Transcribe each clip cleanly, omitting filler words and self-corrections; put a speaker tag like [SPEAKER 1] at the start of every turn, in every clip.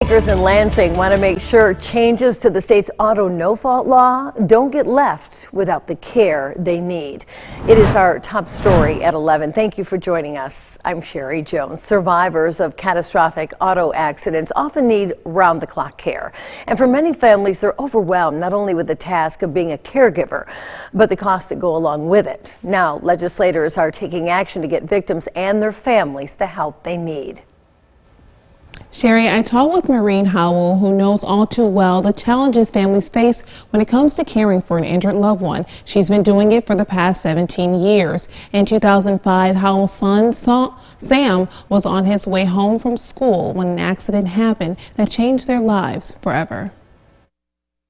[SPEAKER 1] Lawmakers in Lansing want to make sure changes to the state's auto no-fault law don't get left without the care they need. It is our top story at 11. Thank you for joining us. I'm Sherry Jones. Survivors of catastrophic auto accidents often need round-the-clock care. And for many families, they're overwhelmed not only with the task of being a caregiver, but the costs that go along with it. Now, legislators are taking action to get victims and their families the help they need.
[SPEAKER 2] Sherry, I talked with Maureen Howell, who knows all too well the challenges families face when it comes to caring for an injured loved one. She's been doing it for the past 17 years. In 2005, Howell's son, Sam, was on his way home from school when an accident happened that changed their lives forever.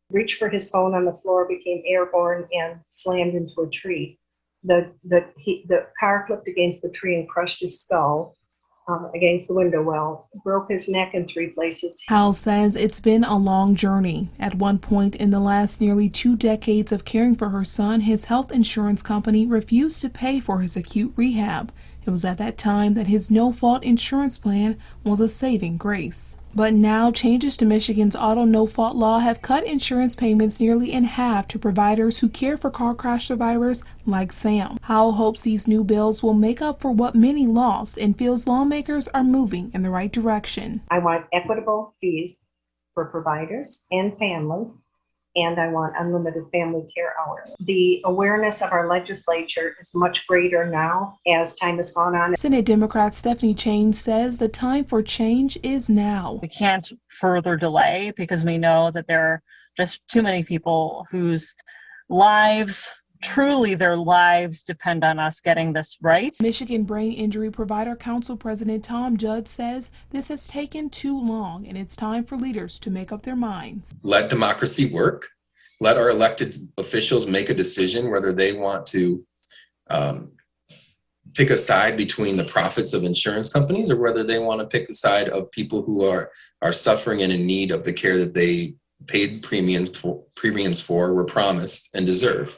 [SPEAKER 3] Reached for his phone on the floor, became airborne, and slammed into a tree. The car flipped against the tree and crushed his skull against the window well, broke his neck in 3 places.
[SPEAKER 4] Hal says it's been a long journey. At one point in the last nearly 2 decades of caring for her son, his health insurance company refused to pay for his acute rehab. It was at that time that his no-fault insurance plan was a saving grace. But now, changes to Michigan's auto no-fault law have cut insurance payments nearly in half to providers who care for car crash survivors like Sam. Howell hopes these new bills will make up for what many lost and feels lawmakers are moving in the right direction.
[SPEAKER 3] I want equitable fees for providers and family, and I want unlimited family care hours. The awareness of our legislature is much greater now as time has gone on.
[SPEAKER 4] Senate Democrat Stephanie Chain says the time for change is now.
[SPEAKER 5] We can't further delay because we know that there are just too many people whose lives, truly their lives, depend on us getting this right.
[SPEAKER 4] Michigan Brain Injury Provider Council President Tom Judd says this has taken too long and it's time for leaders to make up their minds.
[SPEAKER 6] Let democracy work. Let our elected officials make a decision whether they want to pick a side between the profits of insurance companies or whether they want to pick the side of people who are suffering and in need of the care that they paid premiums for, were promised, and deserve.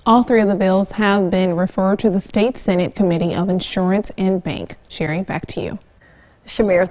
[SPEAKER 2] All 3 of the bills have been referred to the State Senate Committee of Insurance and Bank. Sherry, back to you.
[SPEAKER 1] Shamir.